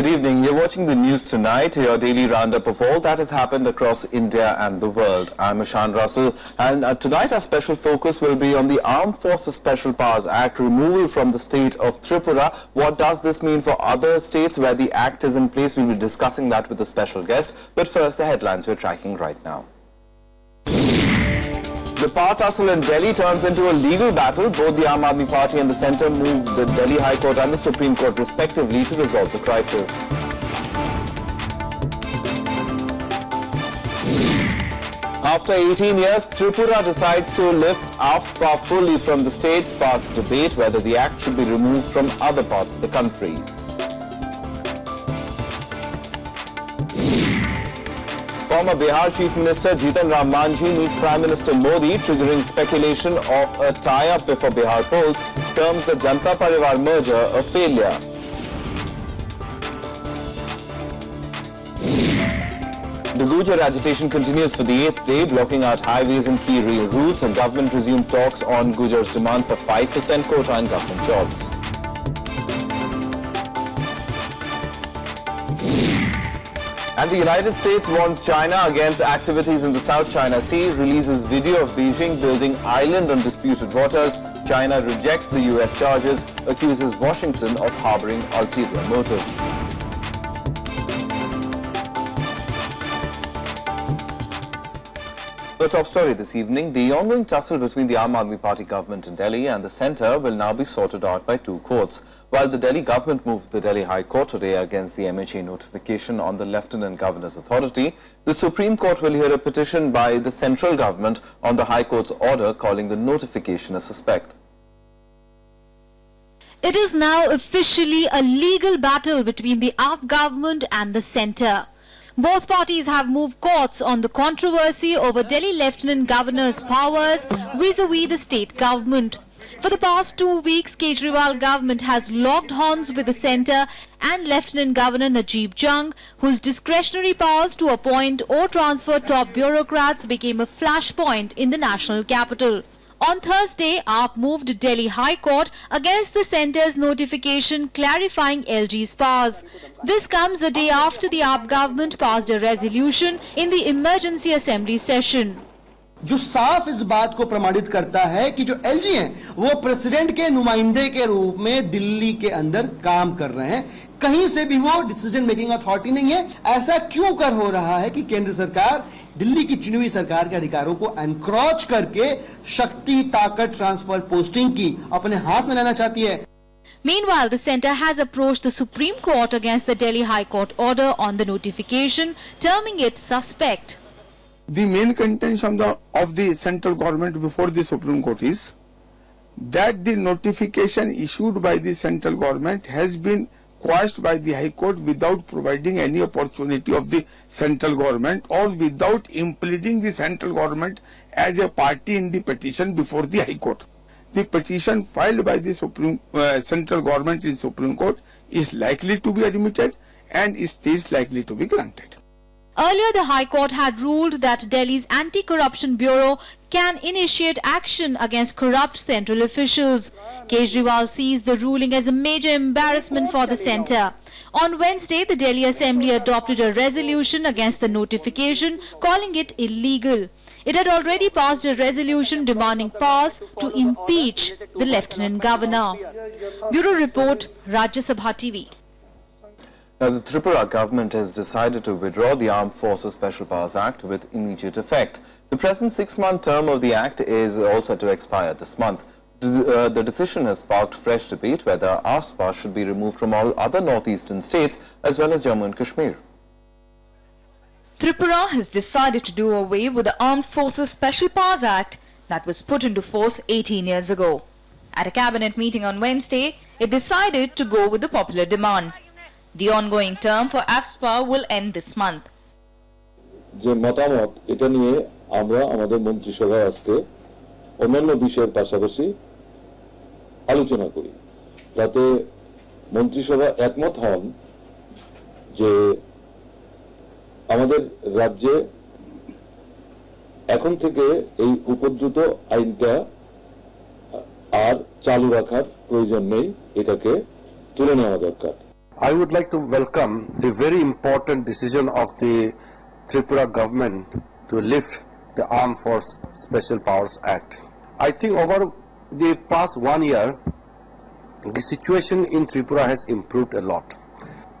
Good evening. You're watching the news tonight, your daily roundup of all that has happened across India and the world. I'm Ashan Russell, and tonight our special focus will be on the Armed Forces Special Powers Act removal from the state of Tripura. What does this mean for other states where the act is in place? We'll be discussing that with a special guest. But first, the headlines we're tracking right now. The power tussle in Delhi turns into a legal battle. Both the Aam Aadmi Party and the centre moved the Delhi High Court and the Supreme Court respectively to resolve the crisis. After 18 years, Tripura decides to lift AFSPA fully from the state, sparks debate whether the act should be removed from other parts of the country. Former Bihar Chief Minister Jitan Ram Manjhi meets Prime Minister Modi, triggering speculation of a tie-up before Bihar polls, terms the Janata Parivar merger a failure. The Gujar agitation continues for the 8th day, blocking out highways and key rail routes, and government resumed talks on Gujar's demand for 5% quota in government jobs. And the United States warns China against activities in the South China Sea, releases video of Beijing building island on disputed waters. China rejects the US charges, accuses Washington of harboring ulterior motives. The top story this evening, the ongoing tussle between the Aam Aadmi Party government in Delhi and the centre will now be sorted out by two courts. While the Delhi government moved the Delhi High Court today against the MHA notification on the Lieutenant Governor's authority, the Supreme Court will hear a petition by the central government on the High Court's order calling the notification a suspect. It is now officially a legal battle between the AAP government and the centre. Both parties have moved courts on the controversy over Delhi Lieutenant Governor's powers vis-a-vis the state government. For the past 2 weeks, Kejriwal government has locked horns with the centre and Lieutenant Governor Najib Jung, whose discretionary powers to appoint or transfer top bureaucrats became a flashpoint in the national capital. On Thursday, AAP moved Delhi High Court against the centre's notification clarifying LG's powers. This comes a day after the AAP government passed a resolution in the emergency assembly session. जो साफ इस बात को प्रमाणित करता है कि जो एलजी हैं वो प्रेसिडेंट के नुमाइंदे के रूप में दिल्ली के अंदर काम कर रहे हैं, कहीं से भी वो डिसीजन मेकिंग अथॉरिटी नहीं है। ऐसा क्यों कर हो रहा है कि केंद्र सरकार दिल्ली की चुनी हुई सरकार के अधिकारों को एनक्रोच करके शक्ति, ताकत, ट्रांसफर, पोस्टिंग की अपने हाथ में लेना चाहती है। Meanwhile, the centre has approached the Supreme Court against the Delhi High Court order on the notification, terming it suspect. The main contention of the central government before the Supreme Court is that the notification issued by the central government has been quashed by the High Court without providing any opportunity of the central government or without impleading the central government as a party in the petition before the High Court. The petition filed by the central government in Supreme Court is likely to be admitted and is likely to be granted. Earlier, the High Court had ruled that Delhi's Anti-Corruption Bureau can initiate action against corrupt central officials. Kejriwal sees the ruling as a major embarrassment for the centre. On Wednesday, the Delhi Assembly adopted a resolution against the notification, calling it illegal. It had already passed a resolution demanding powers to impeach the Lieutenant Governor. Bureau Report, Rajya Sabha TV. Now, the Tripura government has decided to withdraw the Armed Forces Special Powers Act with immediate effect. The present 6-month term of the act is all set to expire this month. The decision has sparked fresh debate whether AFSPA should be removed from all other northeastern states as well as Jammu and Kashmir. Tripura has decided to do away with the Armed Forces Special Powers Act that was put into force 18 years ago. At a cabinet meeting on Wednesday, it decided to go with the popular demand. The ongoing term for AFSPA will end this month. যে মতামত এটা নিয়ে আমরা আমাদের মন্ত্রিসভায় আজকে অন্যান্য বিষয়ের পাশাপাশি আলোচনা করি, যাতে মন্ত্রিসভা একমত হন যে আমাদের রাজ্যে এখন থেকে এই উপদ্রুত আইনটা আর চালু রাখার প্রয়োজন নেই, এটাকে তুলে নেওয়া দরকার। I would like to welcome the very important decision of the Tripura government to lift the Armed Force Special Powers Act. I think over the past 1 year, the situation in Tripura has improved a lot.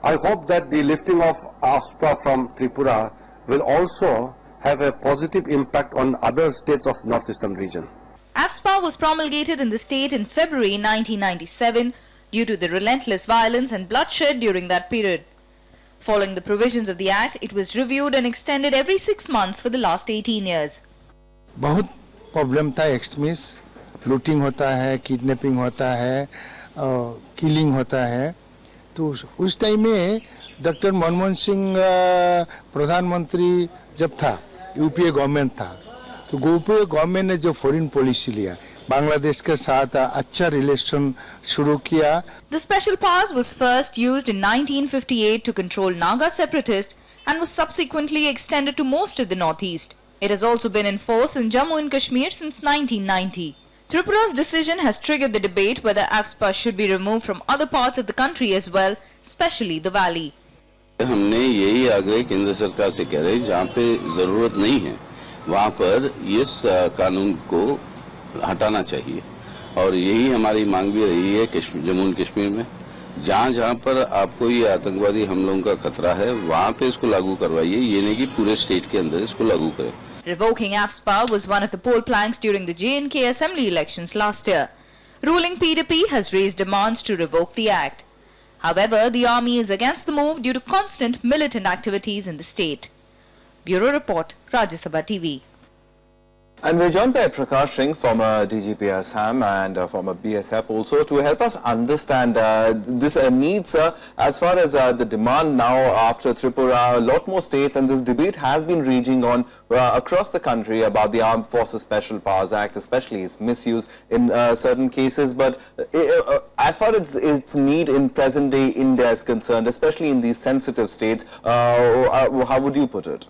I hope that the lifting of AFSPA from Tripura will also have a positive impact on other states of Northeastern region. AFSPA was promulgated in the state in February 1997 due to the relentless violence and bloodshed during that period. Following the provisions of the Act, it was reviewed and extended every 6 months for the last 18 years. बहुत problem था extremist, looting होता है, kidnapping होता है, killing होता है. तो उस टाइम में डॉक्टर मनमोहन सिंह प्रधानमंत्री जब था, यूपीए गवर्नमेंट था, तो यूपीए गवर्नमेंट ने जो फॉरेन पॉलिसी लिया, बांग्लादेश के साथ अच्छा रिलेशन शुरू किया. The special powers was first used in 1958 to control Naga separatists and was subsequently extended to most of the northeast. It has also been in force in Jammu and Kashmir since 1990. Tripura's decision has triggered the debate whether AFSPA should be removed from other parts of the country as well, especially the valley. हमने यही आग्रह केंद्र सरकार से कह रहे हैं, जहाँ पे जरूरत नहीं है वहाँ पर इस कानून को हटाना चाहिए, और यही हमारी मांग भी रही है जम्मू एंड कश्मीर में. जहाँ पर आपको ये आतंकवादी हमलों का खतरा है वहाँ पे इसको लागू करवाइए, ये नहीं कि पूरे स्टेट के अंदर इसको लागू करें. Revoking AFSPA was one of the poll planks during the J&K assembly elections last year. Ruling PDP has raised demands to revoke the act. However, the army is against the move due to constant militant activities in the state. Bureau Report, Rajya Sabha TV. And we're joined by Prakash Singh, former DGP Assam and former BSF also, to help us understand this needs as far as the demand now after Tripura, a lot more states, and this debate has been raging on across the country about the Armed Forces Special Powers Act, especially its misuse in certain cases. But as far as its need in present day India is concerned, especially in these sensitive states, how would you put it?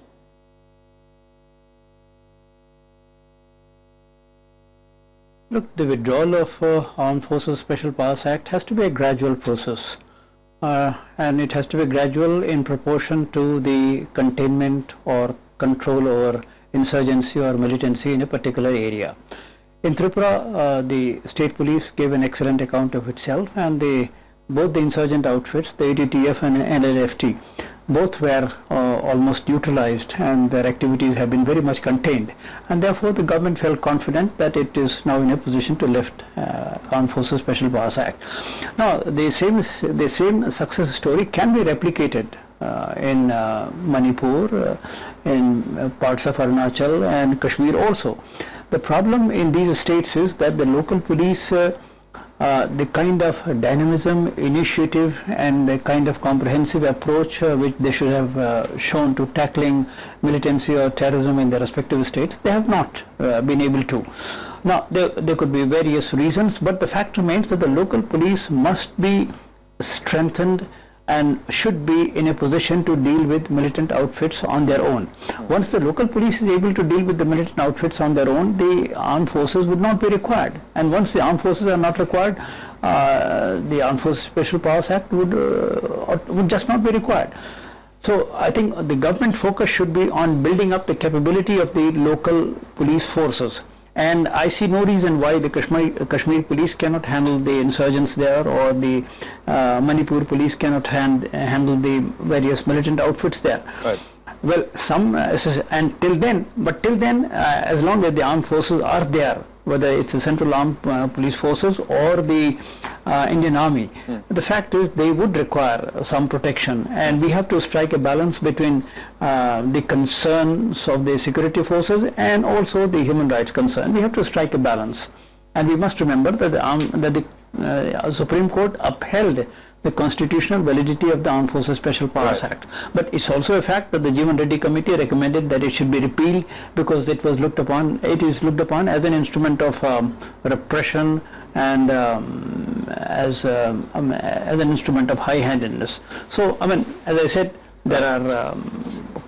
Look, the withdrawal of Armed Forces Special Powers Act has to be a gradual process, and it has to be gradual in proportion to the containment or control over insurgency or militancy in a particular area. In Tripura, the state police gave an excellent account of itself, and both the insurgent outfits, the ATTF and NLFT, both were almost neutralized, and their activities have been very much contained, and therefore the government felt confident that it is now in a position to lift Armed Forces Special Powers Act. Now the same success story can be replicated in Manipur, in parts of Arunachal and Kashmir also. The problem in these states is that the local police, the kind of dynamism, initiative and the kind of comprehensive approach which they should have shown to tackling militancy or terrorism in their respective states, they have not been able to. Now there could be various reasons, but the fact remains that the local police must be strengthened and should be in a position to deal with militant outfits on their own. Once the local police is able to deal with the militant outfits on their own, the armed forces would not be required. And once the armed forces are not required, the Armed Forces Special Powers Act would just not be required. So I think the government focus should be on building up the capability of the local police forces. And I see no reason why the Kashmir police cannot handle the insurgents there, or the Manipur police cannot handle the various militant outfits there. Right. Well, and till then, as long as the armed forces are there, whether it's the Central Armed Police Forces or the Indian Army, the fact is they would require some protection, and we have to strike a balance between the concerns of the security forces and also the human rights concern. We have to strike a balance, and we must remember that the Supreme Court upheld the constitutional validity of the Armed Forces Special Powers Act. But it's also a fact that the Jeevan Reddy Committee recommended that it should be repealed because it is looked upon as an instrument of repression and as an instrument of high-handedness. So, I mean, as I said, there are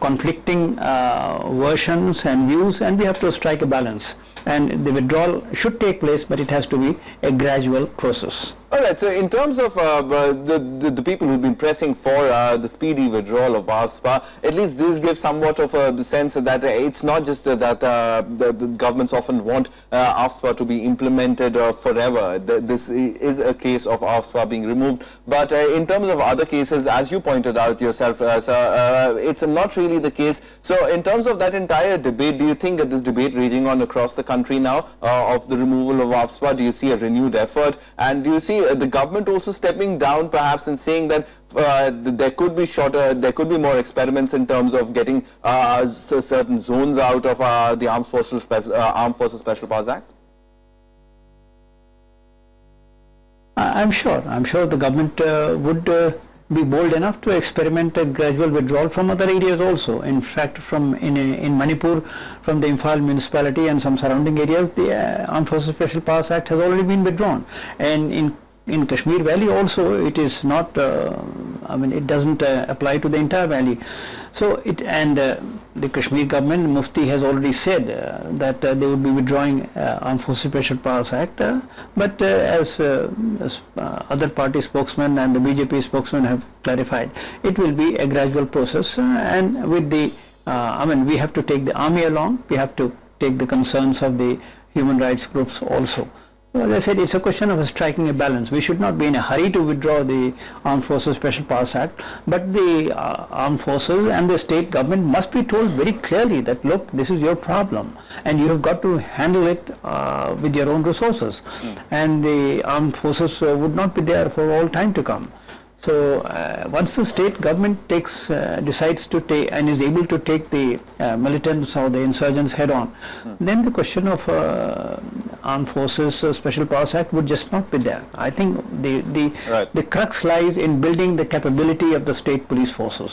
conflicting versions and views, and we have to strike a balance. And the withdrawal should take place, but it has to be a gradual process. All right, so in terms of the people who've been pressing for the speedy withdrawal of AFSPA, at least this gives somewhat of a sense that it's not just that the governments often want AFSPA to be implemented forever. This is a case of AFSPA being removed. But in terms of other cases, as you pointed out yourself, sir, it's not really the case. So in terms of that entire debate, do you think that this debate raging on across the country now of the removal of AFSPA, do you see a renewed effort? And do you see the government also stepping down perhaps and saying that there could be more experiments in terms of getting certain zones out of the Armed Forces Special Powers Act? I'm sure the government would be bold enough to experiment a gradual withdrawal from other areas also. In fact, in Manipur, from the Imphal municipality and some surrounding areas, the Armed Forces Special Powers Act has already been withdrawn. And in Kashmir Valley also, it is not, it doesn't apply to the entire valley. So the Kashmir government, Mufti has already said that they would be withdrawing Armed Forces Special Powers Act, but as other party spokesmen and the BJP spokesman have clarified, it will be a gradual process, and with the, we have to take the army along, we have to take the concerns of the human rights groups also. As I said, it's a question of striking a balance. We should not be in a hurry to withdraw the Armed Forces Special Powers Act, but the armed forces and the state government must be told very clearly that, look, this is your problem and you have got to handle it with your own resources. And the armed forces would not be there for all time to come. So once the state government decides to take and is able to take the militants or the insurgents head on, then the question of Armed Forces Special Powers Act would just not be there. I think the crux lies in building the capability of the state police forces.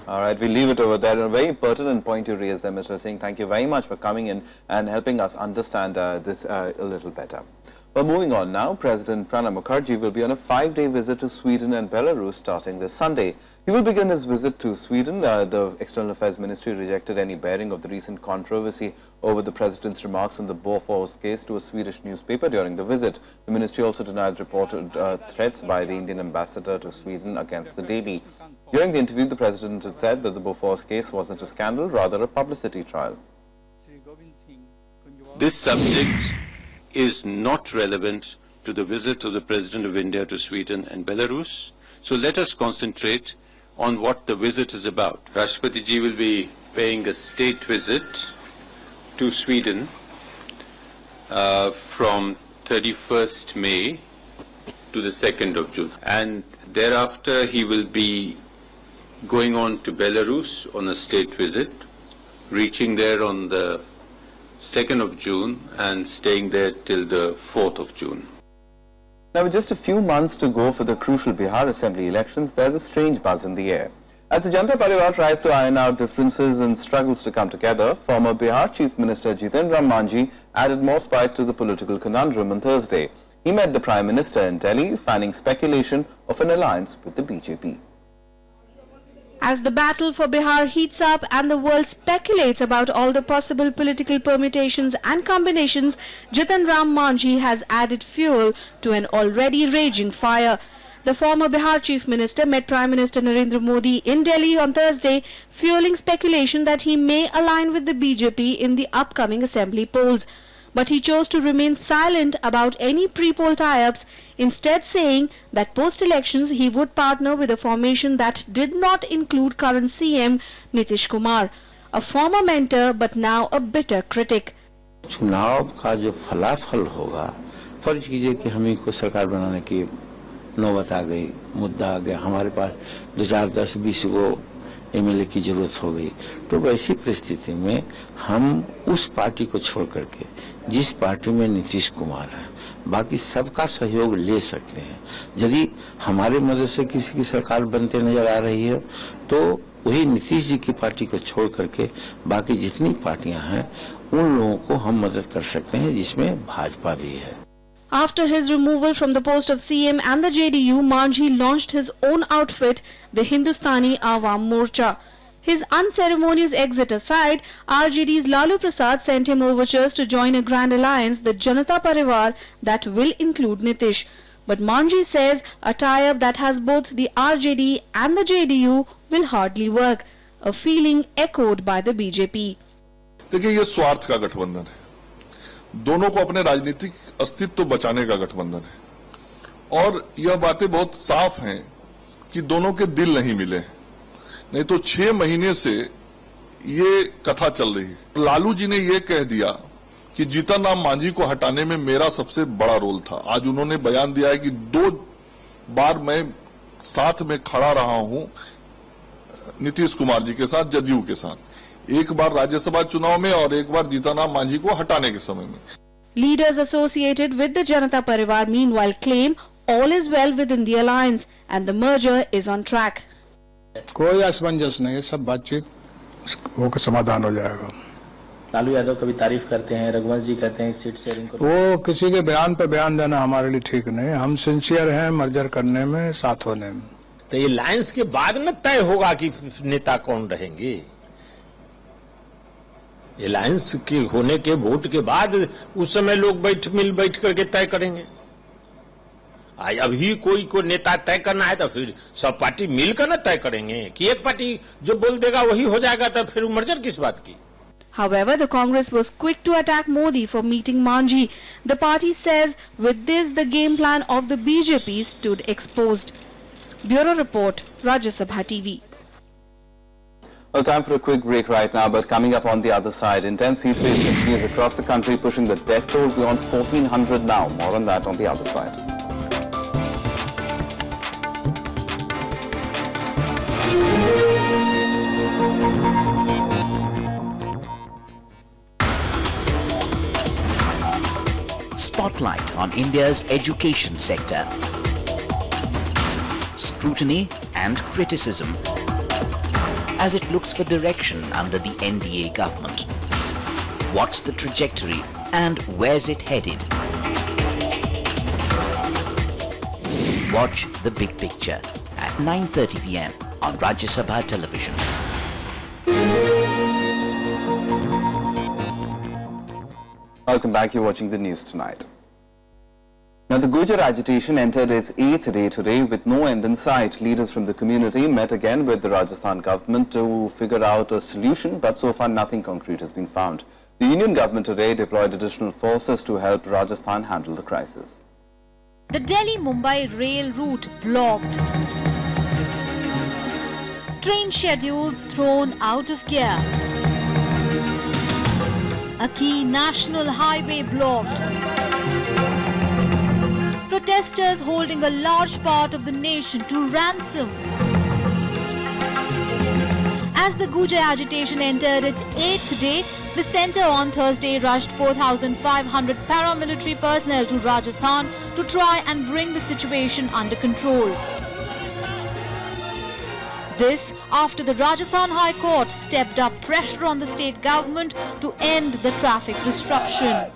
All right, we'll leave it over there. A very pertinent point you raised there, Mr. Singh. Thank you very much for coming in and helping us understand this a little better. Well, moving on now, President Pranab Mukherjee will be on a 5-day visit to Sweden and Belarus starting this Sunday. He will begin his visit to Sweden. The External Affairs Ministry rejected any bearing of the recent controversy over the President's remarks on the Bofors case to a Swedish newspaper during the visit. The ministry also denied reported threats by the Indian ambassador to Sweden against the Daily. During the interview, the President had said that the Bofors case wasn't a scandal, rather a publicity trial. This subject is not relevant to the visit of the President of India to Sweden and Belarus. So let us concentrate on what the visit is about. Rashtrapati ji will be paying a state visit to Sweden from 31st May to the 2nd of June. And thereafter he will be going on to Belarus on a state visit, reaching there on the 2nd of June and staying there till the 4th of June. Now, with just a few months to go for the crucial Bihar Assembly elections, there's a strange buzz in the air. As the Janata Parivar tries to iron out differences and struggles to come together, former Bihar Chief Minister Jiten Ram Manjhi added more spice to the political conundrum on Thursday. He met the Prime Minister in Delhi, fanning speculation of an alliance with the BJP. As the battle for Bihar heats up and the world speculates about all the possible political permutations and combinations, Jiten Ram Manjhi has added fuel to an already raging fire. The former Bihar Chief Minister met Prime Minister Narendra Modi in Delhi on Thursday, fueling speculation that he may align with the BJP in the upcoming assembly polls. But he chose to remain silent about any pre-poll tie-ups, instead saying that post-elections he would partner with a formation that did not include current CM Nitish Kumar, a former mentor but now a bitter critic. चुनाव का जो फलाफल होगा, फर्ज कीजिए कि हम ही को सरकार बनाने की नौबत आ गई, मुद्दा आ गया, हमारे पास 2010-20 गो एमएलए की जरूरत हो गई, तो वैसी परिस्थिति में हम उस पार्टी को छोड़ करके जिस पार्टी में नीतीश कुमार है, बाकी सबका सहयोग ले सकते हैं। यदि हमारे मदद से किसी की सरकार बनते नजर आ रही है, तो वही नीतीश जी की पार्टी को छोड़ करके बाकी जितनी पार्टियां हैं, उन लोगों को हम मदद कर सकते हैं, जिसमें भाजपा भी है। After his removal from the post of CM and the JDU, Manjhi launched his own outfit, the Hindustani Awam Morcha. His unceremonious exit aside, RJD's Lalu Prasad sent him overtures to join a grand alliance, the Janata Parivar, that will include Nitish. But Manji says a tie-up that has both the RJD and the JDU will hardly work, a feeling echoed by the BJP. देखिए, ये स्वार्थ का गठबंधन है, दोनों को अपने राजनीतिक अस्तित्व बचाने का गठबंधन है और यह बातें बहुत साफ हैं कि दोनों के दिल नहीं मिले, नहीं तो 6 महीने से ये कथा चल रही है। लालू जी ने ये कह दिया कि जीतन राम मांझी को हटाने में मेरा सबसे बड़ा रोल था। आज उन्होंने बयान दिया है कि 2 बार मैं साथ में खड़ा रहा हूं नीतीश कुमार जी के साथ, जदयू के साथ, एक बार राज्यसभा चुनाव में और एक बार जीतन राम मांझी को हटाने के समय में। Leaders associated with the Janata Parivar meanwhile claim all is well within the alliance and the merger is on track. कोई असमंजस नहीं है, सब बातचीत होकर समाधान हो जाएगा। लालू यादव कभी तारीफ करते हैं, रघुवंश जी कहते हैं सीट शेयरिंग को। वो किसी के बयान पे बयान देना हमारे लिए ठीक नहीं है। हम सिंसियर हैं मर्जर करने में, साथ होने में। तो ये लायंस के बाद न तय होगा कि नेता कौन रहेंगे। अलायंस के होने के वोट के बाद उस समय लोग मिल बैठ करके तय करेंगे। अभी कोई नेता तय करना है तो फिर सब पार्टी मिलकर न तय करेंगे कि एक पार्टी जो बोल देगा वही हो जाएगा, तो फिर मर्जर किस बात की। However, the Congress was quick to attack Modi for meeting Manji. The party says with this the game plan of the BJP stood exposed. Bureau Report, Rajya Sabha TV. Well, time for a quick break right now, but coming up on the other side, intense heat wave continues across the country, pushing the death toll beyond 1,400 now. More on that on the other side. Spotlight on India's education sector. Scrutiny and criticism as it looks for direction under the NDA government. What's the trajectory and where's it headed? Watch the big picture at 9:30 p.m. on Rajya Sabha television. Welcome back. You're watching the news tonight. Now, the Gujar agitation entered its 8th day today with no end in sight. Leaders from the community met again with the Rajasthan government to figure out a solution, but so far nothing concrete has been found. The Union government today deployed additional forces to help Rajasthan handle the crisis. The Delhi-Mumbai rail route blocked. Train schedules thrown out of gear. A key national highway blocked. Protesters holding a large part of the nation to ransom. As the Gujar agitation entered its 8th day, the centre on Thursday rushed 4,500 paramilitary personnel to Rajasthan to try and bring the situation under control. This after the Rajasthan High Court stepped up pressure on the state government to end the traffic disruption.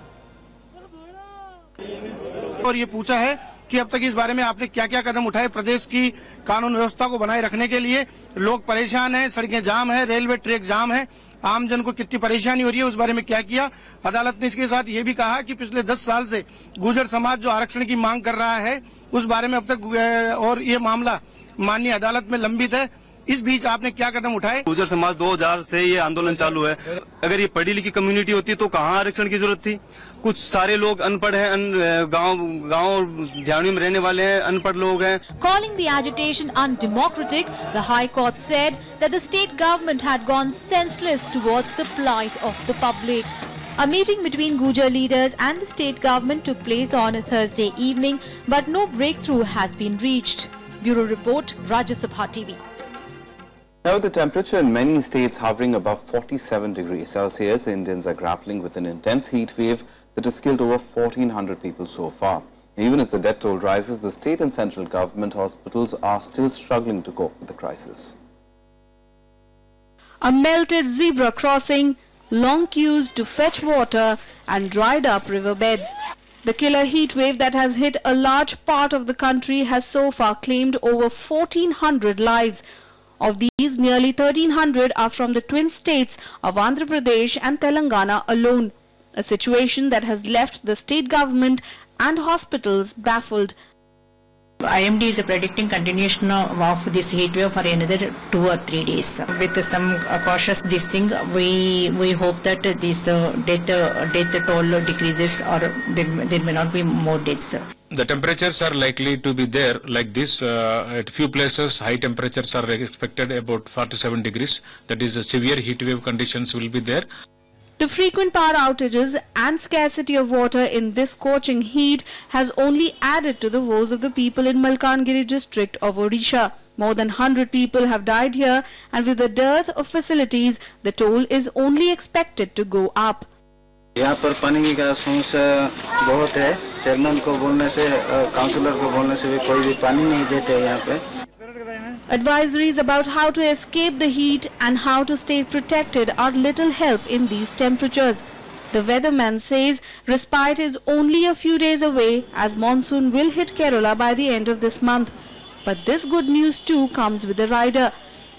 और ये पूछा है कि अब तक इस बारे में आपने क्या क्या कदम उठाए प्रदेश की कानून व्यवस्था को बनाए रखने के लिए। लोग परेशान हैं, सड़कें जाम है, रेलवे ट्रैक जाम है, आम जन को कितनी परेशानी हो रही है, उस बारे में क्या किया। अदालत ने इसके साथ ये भी कहा कि पिछले 10 साल से गुर्जर समाज जो आरक्षण की मांग कर रहा है उस बारे में अब तक और ये मामला माननीय अदालत में लंबित है। इस बीच आपने क्या कदम उठाए? गुर्जर समाज 2000 से ये आंदोलन चालू है। अगर ये पढ़ी लिखी कम्युनिटी होती तो कहाँ आरक्षण की जरूरत थी। कुछ सारे लोग अनपढ़ हैं, गांव ढाणियों में रहने वाले हैं, अनपढ़ लोग हैं। Calling the agitation undemocratic, the High Court said that the state government had gone senseless towards the plight of the public. A meeting between Gujar leaders and the state government took place on a Thursday evening, but no breakthrough has been reached. Bureau Report, Rajya Sabha TV. Now, with the temperature in many states hovering above 47 degrees Celsius, Indians are grappling with an intense heat wave that has killed over 1,400 people so far. Even as the death toll rises, the state and central government hospitals are still struggling to cope with the crisis. A melted zebra crossing, long queues to fetch water and dried up riverbeds. The killer heat wave that has hit a large part of the country has so far claimed over 1,400 lives. Of these, nearly 1,300 are from the twin states of Andhra Pradesh and Telangana alone, a situation that has left the state government and hospitals baffled. IMD is predicting continuation of this heat wave for another 2 or 3 days. With some cautious this thing, we hope that this death toll decreases, or there may not be more deaths. The temperatures are likely to be there like this. At few places, high temperatures are expected about 47 degrees. That is, severe heat wave conditions will be there. The frequent power outages and scarcity of water in this scorching heat has only added to the woes of the people in Malkangiri district of Odisha. More than 100 people have died here, and with the dearth of facilities, the toll is only expected to go up. यहाँ पर पानी का समस्या बहुत है। Chairman को बोलने से, काउंसलर को बोलने से भी कोई भी पानी नहीं देते यहाँ पे। Advisories about how to escape the heat and how to stay protected are little help in these temperatures. The weatherman says respite is only a few days away, as monsoon will hit Kerala by the end of this month. But this good news too comes with a rider.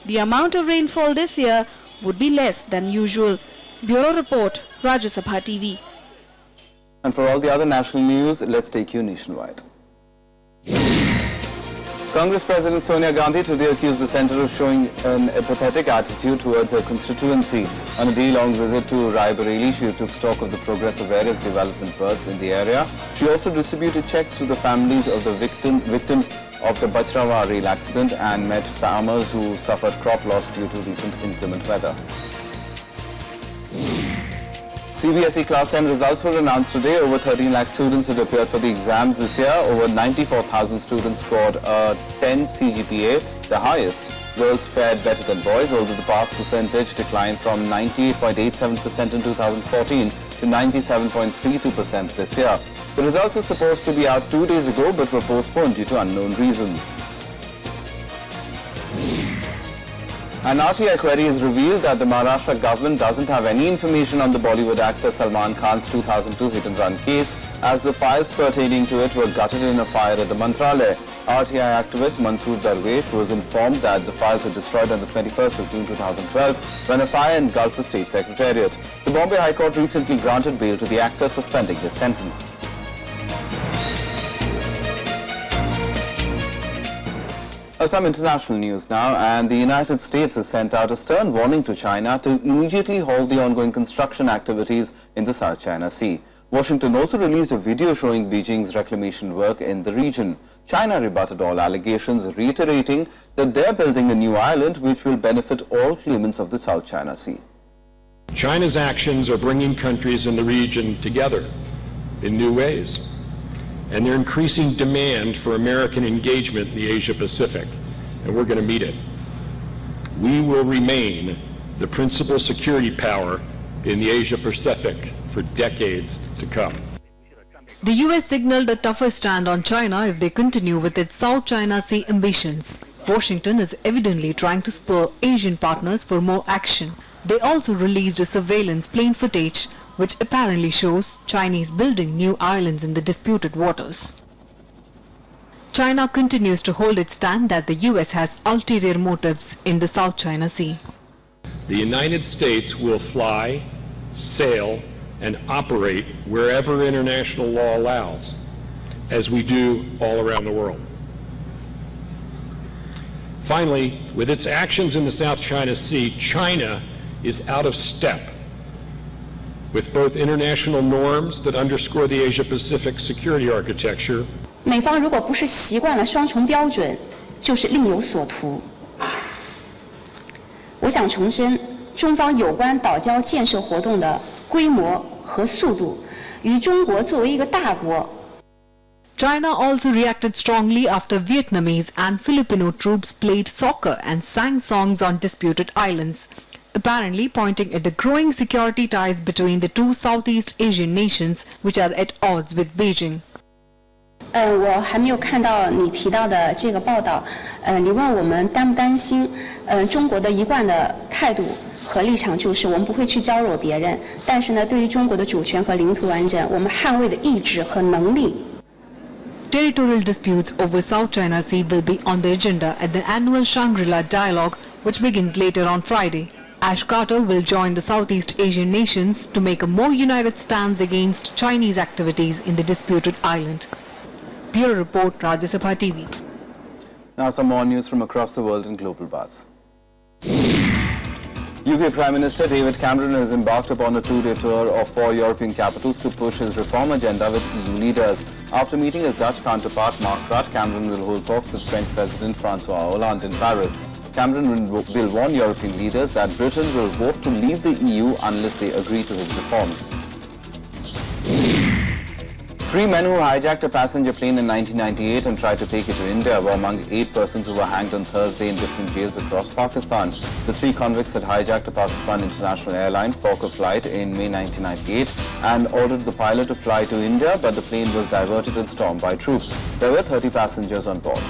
The amount of rainfall this year would be less than usual. Bureau Report, Rajya Sabha TV. And for all the other national news, let's take you nationwide. Congress President Sonia Gandhi today accused the centre of showing an apathetic attitude towards her constituency. On a day-long visit to Rai Bareilly, she took stock of the progress of various development works in the area. She also distributed checks to the families of the victims of the Bachrawa rail accident and met farmers who suffered crop loss due to recent inclement weather. CBSE Class 10 results were announced today. Over 13 lakh students had appeared for the exams this year. Over 94,000 students scored a 10 CGPA, the highest. Girls fared better than boys, although the pass percentage declined from 98.87% in 2014 to 97.32% this year. The results were supposed to be out 2 days ago but were postponed due to unknown reasons. An RTI query has revealed that the Maharashtra government doesn't have any information on the Bollywood actor Salman Khan's 2002 hit-and-run case, as the files pertaining to it were gutted in a fire at the Mantralaya. RTI activist Mansoor Darwesh was informed that the files were destroyed on the 21st of June 2012 when a fire engulfed the state secretariat. The Bombay High Court recently granted bail to the actor, suspending his sentence. Some international news now, and the United States has sent out a stern warning to China to immediately halt the ongoing construction activities in the South China Sea. Washington also released a video showing Beijing's reclamation work in the region. China rebutted all allegations, reiterating that they're building a new island which will benefit all claimants of the South China Sea. China's actions are bringing countries in the region together in new ways, and they're increasing demand for American engagement in the Asia-Pacific, and we're going to meet it. We will remain the principal security power in the Asia-Pacific for decades to come. The US signaled a tougher stand on China if they continue with its South China Sea ambitions. Washington is evidently trying to spur Asian partners for more action. They also released a surveillance plane footage which apparently shows Chinese building new islands in the disputed waters. China continues to hold its stand that the US has ulterior motives in the South China Sea. The United States will fly, sail, and operate wherever international law allows, as we do all around the world. Finally, with its actions in the South China Sea, China is out of step with both international norms that underscore the Asia-Pacific security architecture. 美方如果不是习惯了双重标准，就是另有所图。我想重申，中方有关岛礁建设活动的规模和速度，与中国作为一个大国。 China also reacted strongly after Vietnamese and Filipino troops played soccer and sang songs on disputed islands, apparently pointing at the growing security ties between the two Southeast Asian nations which are at odds with Beijing. 我还没有看到你提到的这个报道。你问我们担不担心？中国的一贯的态度和立场就是我们不会去招惹别人，但是呢，对于中国的主权和领土完整，我们捍卫的意志和能力。 Territorial disputes over South China Sea will be on the agenda at the annual Shangri-La Dialogue, which begins later on Friday. Ash Carter will join the Southeast Asian nations to make a more united stance against Chinese activities in the disputed island. Bureau Report, Rajya Sabha TV. Now some more news from across the world in Global Buzz. UK Prime Minister David Cameron has embarked upon a two-day tour of 4 European capitals to push his reform agenda with EU leaders. After meeting his Dutch counterpart Mark Rutte, Cameron will hold talks with French President Francois Hollande in Paris. Cameron will warn European leaders that Britain will vote to leave the EU unless they agree to his reforms. 3 men who hijacked a passenger plane in 1998 and tried to take it to India were among 8 persons who were hanged on Thursday in different jails across Pakistan. The 3 convicts had hijacked a Pakistan International Airline Fokker flight in May 1998 and ordered the pilot to fly to India, but the plane was diverted and stormed by troops. There were 30 passengers on board.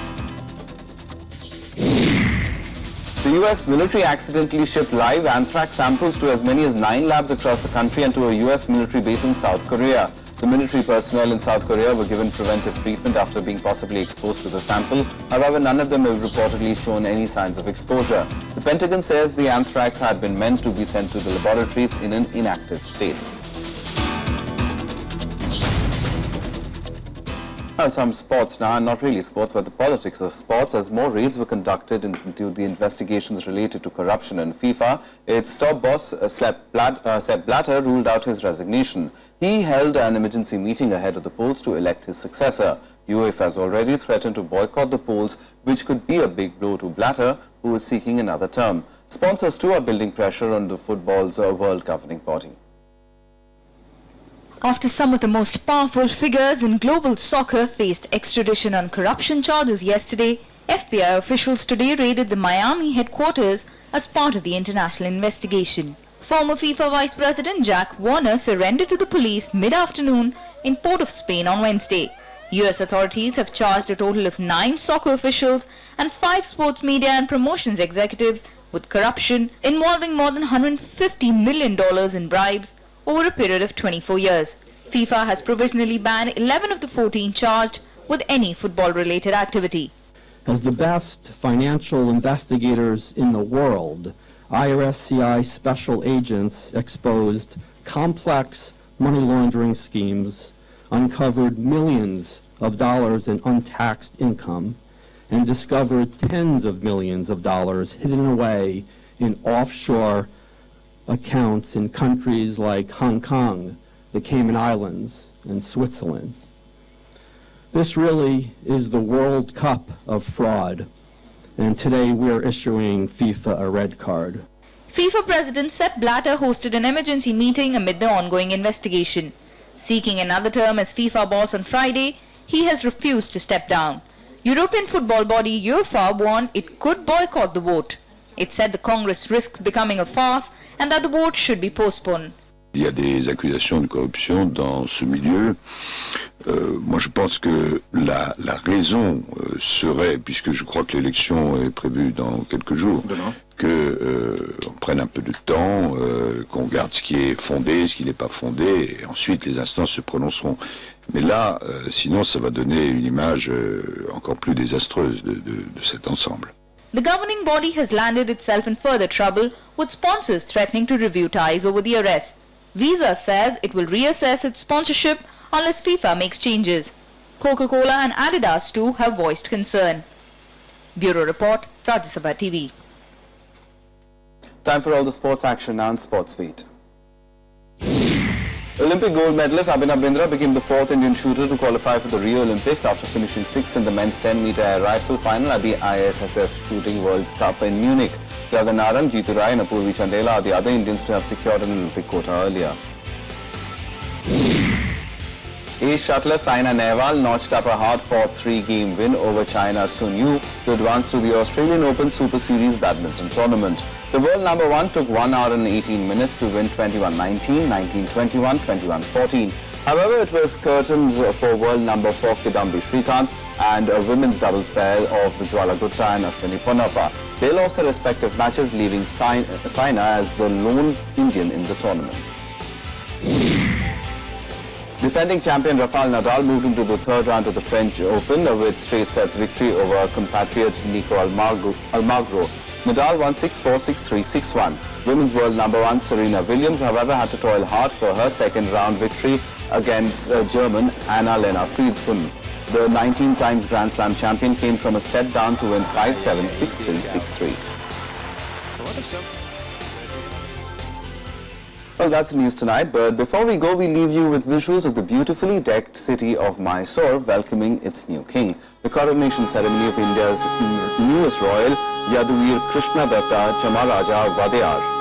The US military accidentally shipped live anthrax samples to as many as 9 labs across the country and to a US military base in South Korea. The military personnel in South Korea were given preventive treatment after being possibly exposed to the sample. However, none of them have reportedly shown any signs of exposure. The Pentagon says the anthrax had been meant to be sent to the laboratories in an inactive state. Well, some sports now, not really sports, but the politics of sports, as more raids were conducted into the investigations related to corruption in FIFA. Its top boss, Sepp Blatter, ruled out his resignation. He held an emergency meeting ahead of the polls to elect his successor. UEFA has already threatened to boycott the polls, which could be a big blow to Blatter, who is seeking another term. Sponsors too are building pressure on the football's world governing body. After some of the most powerful figures in global soccer faced extradition on corruption charges yesterday, FBI officials today raided the Miami headquarters as part of the international investigation. Former FIFA Vice President Jack Warner surrendered to the police mid-afternoon in Port of Spain on Wednesday. US authorities have charged a total of 9 soccer officials and 5 sports media and promotions executives with corruption involving more than $150 million in bribes over a period of 24 years. FIFA has provisionally banned 11 of the 14 charged with any football-related activity. As the best financial investigators in the world, IRSCI special agents exposed complex money laundering schemes, uncovered millions of dollars in untaxed income, and discovered tens of millions of dollars hidden away in offshore accounts in countries like Hong Kong, the Cayman Islands, and Switzerland. This really is the World Cup of fraud, and today we are issuing FIFA a red card. FIFA President Sepp Blatter hosted an emergency meeting amid the ongoing investigation. Seeking another term as FIFA boss on Friday, he has refused to step down. European football body UEFA warned it could boycott the vote. It said the Congress risks becoming a farce and that the vote should be postponed. Il y a des accusations de corruption dans ce milieu. Moi, je pense que la raison serait, puisque je crois que l'élection est prévue dans quelques jours, qu'on prenne un peu de temps, qu'on regarde ce qui est fondé, ce qui n'est pas fondé, et ensuite les instances se prononceront. Mais là, sinon, ça va donner une image encore plus désastreuse de cet ensemble. The governing body has landed itself in further trouble, with sponsors threatening to review ties over the arrest. Visa says it will reassess its sponsorship unless FIFA makes changes. Coca-Cola and Adidas too have voiced concern. Bureau Report, Rajya Sabha TV. Time for all the sports action now on Sportsbeat. Olympic gold medalist Abhinav Bindra became the 4th Indian shooter to qualify for the Rio Olympics after finishing 6th in the men's 10-meter air rifle final at the ISSF Shooting World Cup in Munich. Gagan Narang, Jeetu Rai and Apurvi Chandela are the other Indians to have secured an Olympic quota earlier. Ace shuttler Saina Nehwal notched up a hard-fought 3-game win over China's Sun Yu to advance to the Australian Open Super Series badminton tournament. The world number 1 took 1 hour and 18 minutes to win 21-19, 19-21, 21-14. However, it was curtains for world number 4 Kidambi Srikanth and a women's doubles pair of Jwala Gupta and Ashwini Ponnappa. They lost their respective matches, leaving Saina as the lone Indian in the tournament. Defending champion Rafael Nadal moved into the 3rd round of the French Open with straight sets victory over compatriot Nico Almagro. Nadal won 6-4, 6-3, 6-1. Women's world number 1 Serena Williams, however, had to toil hard for her second round victory against German Anna-Lena Friedrichsen. The 19 times Grand Slam champion came from a set down to win 5-7, 6-3, 6-3. Well, that's news tonight, but before we go, we leave you with visuals of the beautifully decked city of Mysore welcoming its new king. The coronation ceremony of India's newest royal, Yaduvir Krishna Datta Chamaraja Vadeyar.